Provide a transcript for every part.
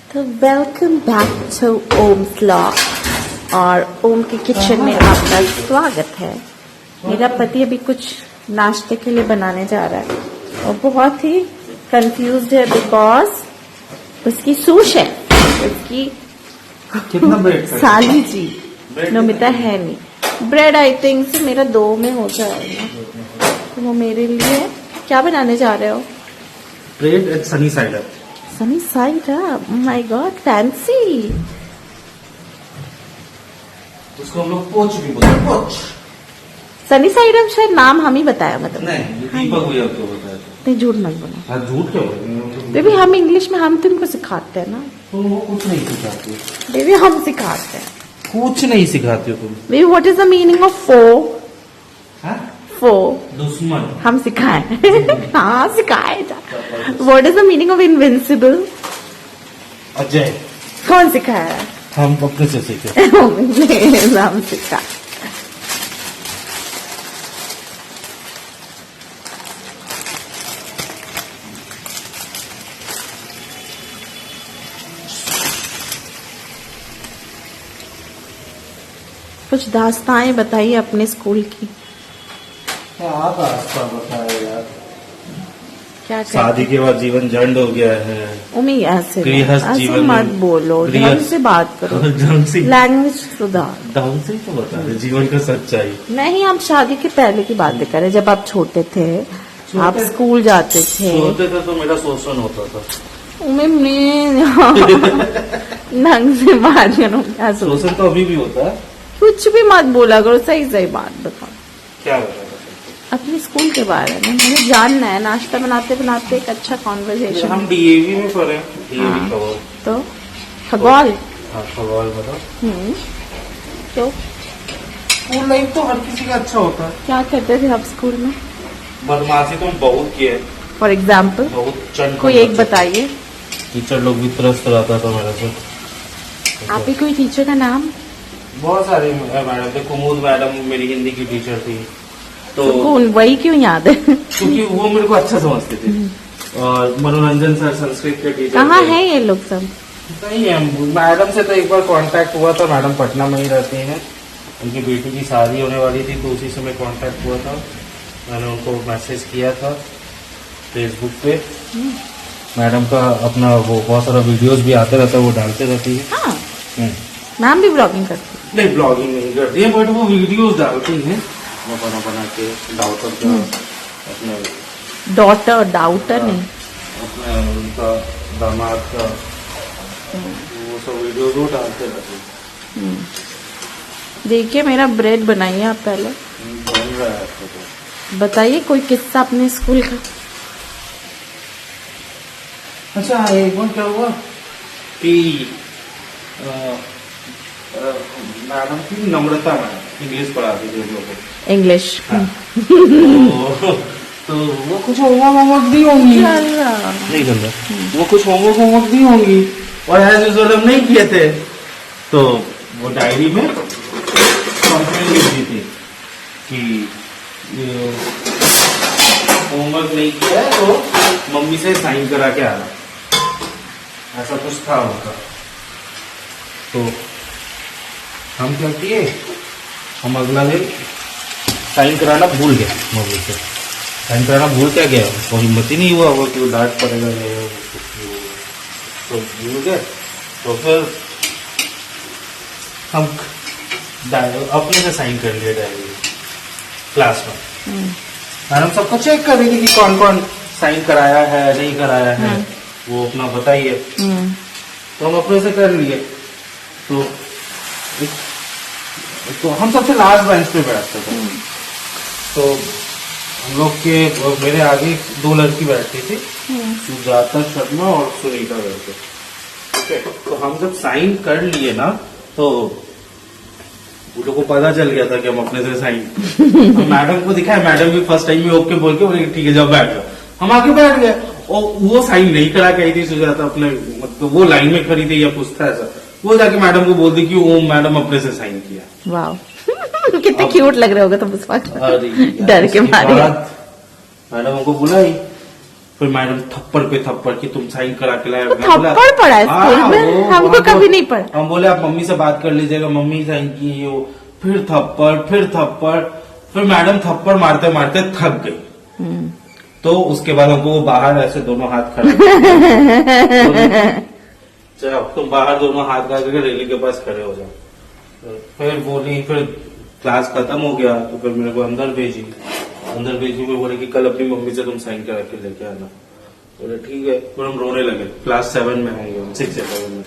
तो welcome back to Om vlog और ओम के किचन में आपका स्वागत है। मेरा पति अभी कुछ नाश्ते के लिए बनाने जा रहा है और बहुत ही कंफ्यूज्ड है बिकॉज उसकी सूश है, उसकी कितना ब्रेड साली जी नमिता है नहीं। ब्रेड आई थिंक से मेरा 2 में हो जाएगा, तो वो मेरे लिए क्या बनाने जा रहे हो? Bread and sunny side up. Sunny side up, my God fancy. उसको हम लोग पोच भी बोलते हैं, पोच। सनी साइड अप शायद नाम हम ही बताया, मतलब नहीं, दीपक भैया को बताया था। नहीं, झूठ मत बोलो। हाँ, झूठ क्यों बोलेंगे? बेबी हम इंग्लिश में हम तुमको सिखाते हैं ना। तो वो कुछ नहीं सिखाती। बेबी हम सिखाते हैं। कुछ नहीं सिखाती हो तुम। Baby what is the meaning of foe? Foe दुश्मन। हम सिखाए। हाँ सिखाए था। What is the meaning of invincible? Ajay. कौन सिखाया? हम अपने से सीखे। हम सिखा। कुछ दास्ताएं बताइए अपने स्कूल की। क्या रास्ता बताए यार। क्या शादी के बाद जीवन झंड हो गया है। उम्मी ऐसे गृहस्थ जीवन मत बोलो, ढंग से बात करो, ढंग से लैंग्वेज सुधार। ढंग से तो बता दे जीवन का सच्चाई। नहीं, हम शादी के पहले की बातें करें, जब आप छोटे थे, आप स्कूल जाते थे। होते थे तो मेरा शोषण होता था। ढंग से बात करो। क्या शोषण तो अभी भी होता है। कुछ भी मत बोला करो, सही सही बात बताओ। क्या बता अपने स्कूल के बारे में मुझे जानना है। नाश्ता बनाते बनाते एक अच्छा कॉन्वर्सेशन। हम डीएवी में पढ़े। डीएवी खगोल। तो खगोल। हाँ खगोल बताओ। तो स्कूल लाइफ तो हर किसी का अच्छा होता है। क्या करते थे आप स्कूल में? बदमाशी तो बहुत किए। फॉर एग्जाम्पल बहुत चंड कोई एक बताइए। टीचर लोग भी त्रस्त रहता था मेरे से। आप ही कोई टीचर का नाम? बहुत सारे मैडम थे। कुमुद मैडम मेरी हिंदी की टीचर थी। तो कौन, वही क्यों याद है? क्योंकि वो मेरे को अच्छा समझते थे। और मनोरंजन सर संस्कृत के टीचर। कहाँ है ये लोग सब? नहीं है, मैडम से तो एक बार कांटेक्ट हुआ था। मैडम पटना में ही रहती हैं। उनकी बेटी की शादी होने वाली थी तो उसी समय कांटेक्ट हुआ था। मैंने उनको मैसेज किया था फेसबुक पे। मैडम का अपना वो बहुत सारा वीडियोस भी आते रहता है, वो डालते रहती है। हाँ, मैम भी ब्लॉगिंग करती है? नहीं, ब्लॉगिंग नहीं करती है, बट वो वीडियोस डालती हैं बना के। डाउटर का अपने डॉटर, डाउटर नहीं, अपने उनका दामाद का वो सब वीडियोस वो डालते रहते हैं। देखिए मेरा ब्रेड बनाइए आप पहले। बन रहा है तो। बताइए कोई किस्सा अपने स्कूल का। अच्छा, एक बार क्या हुआ कि मैडम थी नम्रता मैडम, इंग्लिश पढ़ाती थी हम लोग को। इंग्लिश। तो वो कुछ होमवर्क दी होंगी। नहीं चल रहा। वो कुछ होमवर्क दी होंगी और एज यूजुअल हम नहीं किए थे। तो वो डायरी में कंप्लेंट लिख दी थी कि होमवर्क नहीं किया है तो मम्मी से साइन करा के आना, ऐसा कुछ था उनका। तो हम क्या किए, हम अगला दिन साइन कराना भूल गए। मम्मी से साइन कराना भूल क्या गया, उसको हिम्मत ही नहीं हुआ वो कि वो डांट पड़ेगा नहीं, तो भूल गए। तो फिर हम अपने से साइन कर लिए डायरी क्लास में। मैडम सबको चेक कर रही थी कि कौन कौन साइन कराया है नहीं कराया है, वो अपना बताइए। तो हम अपने से कर लिए। तो हम सबसे लास्ट बेंच पे बैठते थे। तो हम लोग के मेरे आगे 2 लड़की बैठती थी, सुजाता शर्मा और सुनीता करके। तो हम जब साइन कर लिए ना, तो उन लोगों को पता चल गया था कि हम अपने से साइन मैडम को दिखाया। मैडम भी फर्स्ट टाइम में ओके बोल के बोले ठीक है जाओ बैठ जाओ। हम आके बैठ गए और वो साइन नहीं करा के आई थी सुजाता, अपने मतलब वो लाइन में खड़ी थी या कुछ था ऐसा। वो जाके मैडम को बोल दी कि वो मैडम अपने से साइन किया। वाह कितने क्यूट लग रहे होगे तुम उस वक्त, डर के मारे। मैडम हमको बुलाई फिर मैडम थप्पड़ पे थप्पड़ कि तुम साइन करा के लाए। थप्पड़ पड़ा है स्कूल में? हमको कभी नहीं पड़ा। हम बोले आप मम्मी से बात कर लीजिएगा, मम्मी साइन की हो। फिर थप्पड़। फिर मैडम थप्पड़ मारते मारते थक गई। तो उसके बाद हमको वो बाहर ऐसे दोनों हाथ खड़े चलो तुम बाहर दोनों हाथ करके रेलिंग के पास खड़े हो जाओ। फिर बोली, फिर क्लास खत्म हो गया तो फिर मेरे को अंदर भेजी। फिर बोले कि कल अपनी मम्मी से तुम साइन करा के लेके आना। बोले ठीक है। फिर हम रोने लगे। क्लास 7 में होंगे हम, 6 या 7 में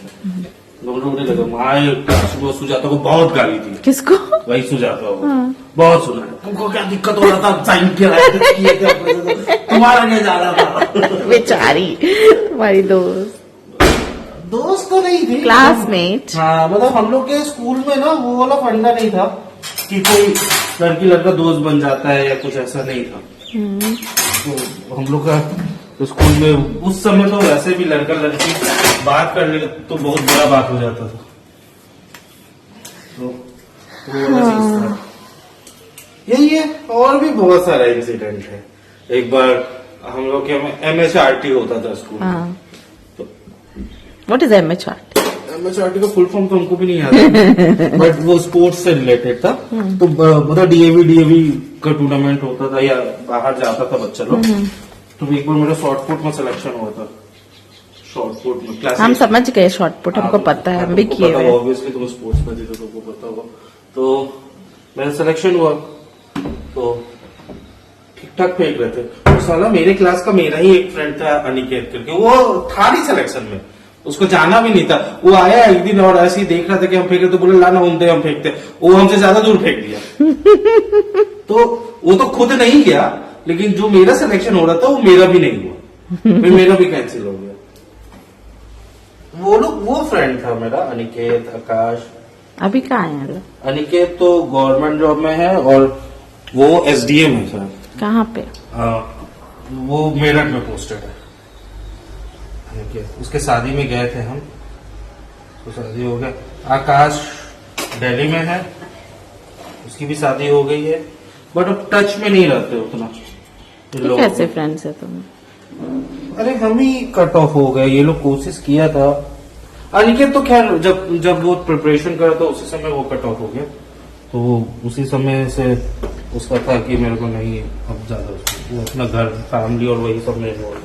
रोने लगे। वहां क्लास में सुजाता को बहुत गाली दी। किसको? वही सुजाता हो। बहुत सुना है, तुमको क्या दिक्कत हो रहा था साइन किया तुम्हारा क्या जा रहा था। बेचारी तुम्हारी दोस्त तो नहीं थी, क्लासमेट। हाँ मतलब हम लोग के स्कूल में ना वो वाला फंडा नहीं था कि कोई लड़की लड़का दोस्त बन जाता है या कुछ ऐसा नहीं था। तो हम लोग का तो स्कूल में उस समय तो वैसे भी लड़का लड़की बात कर ले तो बहुत बड़ा बात हो जाता था। तो वो वाला चीज था। यही है, और भी बहुत सारा इंसिडेंट है। एक बार हम लोग के MHRT होता था स्कूल में। व्हाट इज MHRT का फुल फॉर्म तो हमको भी नहीं याद है बट वो स्पोर्ट्स से रिलेटेड था। तो मतलब DAV का टूर्नामेंट होता था या बाहर जाता था बच्चा लोग। तो एक बार मेरा शॉर्ट पुट में सिलेक्शन हुआ था। शॉर्ट पुट में क्लास हम समझ गए, शॉर्ट पुट हमको पता है, हम भी किए हुए। ऑब्वियसली तुम स्पोर्ट्स में थे तो तुमको पता होगा। तो मेरा सिलेक्शन हुआ तो ठीक ठाक फेंक रहे थे। तो साला मेरे क्लास का मेरा ही एक फ्रेंड था अनिकेत करके, वो था नहीं सिलेक्शन में, उसको जाना भी नहीं था। वो आया एक दिन और ऐसे ही देख रहा था कि हम फेंक रहे तो बोले लाना हम फेंकते। वो हमसे ज्यादा दूर फेंक दिया। तो वो तो खुद नहीं गया, लेकिन जो मेरा सिलेक्शन हो रहा था वो मेरा भी नहीं हुआ। फिर मेरा भी कैंसिल हो गया। वो फ्रेंड था मेरा अनिकेत, आकाश। अभी कहाँ है? अनिकेत तो गवर्नमेंट जॉब में है और वो SDM है सर। कहाँ पे? वो मेरठ में पोस्टेड है। उसके शादी में गए थे हम, तो शादी हो गया। आकाश दिल्ली में है, उसकी भी शादी हो गई है, बट अब टच में नहीं रहते उतना। तो कैसे फ्रेंड्स है तुम? अरे हम ही कट ऑफ हो गए, ये लोग कोशिश किया था। अनिकेत तो खैर जब वो प्रिपरेशन कर रहा था उसी समय वो कट ऑफ हो गया। तो वो उसी समय से उसका था कि मेरे को नहीं अब ज्यादा, वो अपना घर फैमिली और वही सब में इन्वॉल्व।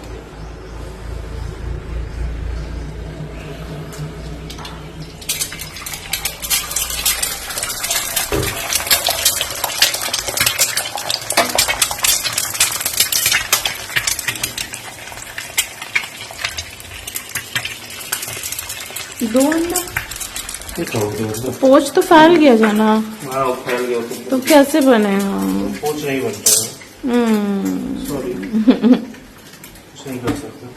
दो अंडा तो पोच तो फैल गया जाना। हाँ फैल गया तो कैसे बनेगा? पोच नहीं बनता है। सॉरी कुछ नहीं कर सकते।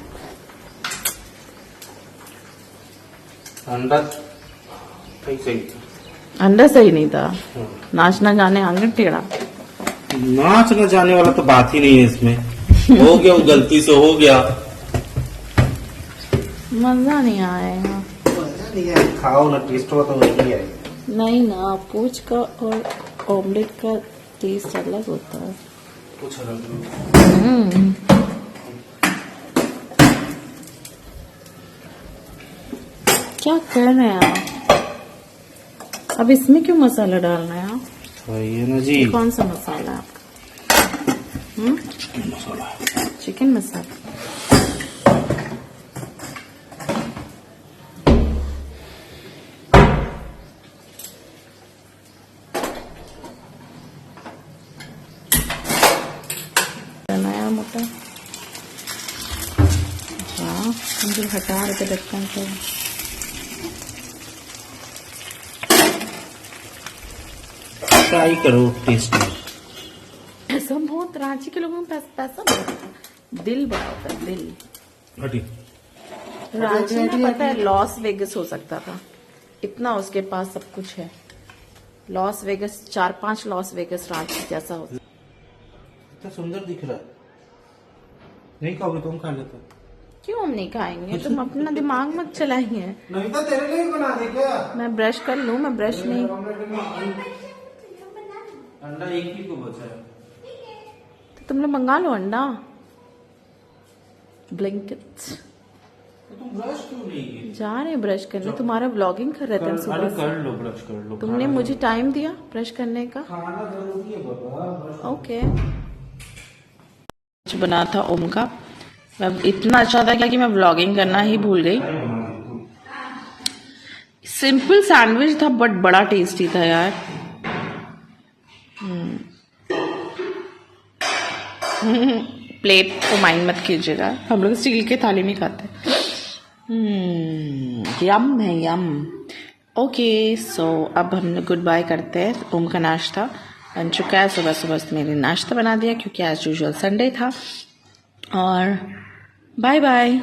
अंडा सही था। अंडा सही नहीं था। नाचना गाने आगे टेढ़ा। नाच न जाने वाला तो बात ही नहीं है इसमें। हो गया, वो गलती से हो गया। मजा नहीं आएगा। खाओ ना, टेस्ट हुआ तो वही आएगा। नहीं ना, पूछ का और ऑमलेट का टेस्ट अलग होता है। कुछ अलग नहीं। क्या कर रहे हैं आप? अब इसमें क्यों मसाला डालना है आप? ये ना जी, कौन सा मसाला है आपका? चिकन मसाला। चिकन मसाला। नया मोटा मुझे हटा के ढक्कन से। ट्राई करो टेस्ट। ऐसा बहुत रांची के लोगों में पैसा बहुत होता है, दिल बड़ा होता है, दिल। रांची में पता है लॉस वेगस हो सकता था, इतना उसके पास सब कुछ है। Las Vegas 4-5 Las Vegas Ranchi जैसा होता। इतना सुंदर दिख रहा है, नहीं खाओगे तुम? खा लेते। क्यों हम नहीं खाएंगे? तुम अपना दिमाग मत चलाइए। नहीं तो तेरे लिए बना दे क्या? मैं ब्रश कर लूं? मैं ब्रश नहीं। अंडा एक ही को बचा है। तो तुम लोग मंगा लो अंडा। ब्लिंकिट। तुम ब्रश क्यों नहीं की? जा रहे हैं ब्रश करने, तुम्हारा व्लॉगिंग कर रहे थे हम अरे सुबह से। कर लो, ब्रश कर लो। तुमने मुझे टाइम दिया ब्रश करने का। खाना जरूरी है बाबा। ओके। कुछ बना था ओम का, मैं इतना अच्छा था कि मैं व्लॉगिंग करना ही भूल गई। सिंपल सैंडविच था बट बड़ा टेस्टी था यार। प्लेट को माइंड मत कीजिएगा, हम लोग स्टील के थाली में खाते हैं। यम है यम। ओके सो अब हम लोग गुड बाय करते हैं। ओम का नाश्ता बन चुका है, सुबह सुबह मेरे नाश्ता बना दिया क्योंकि एज यूजुअल संडे था। और बाय बाय।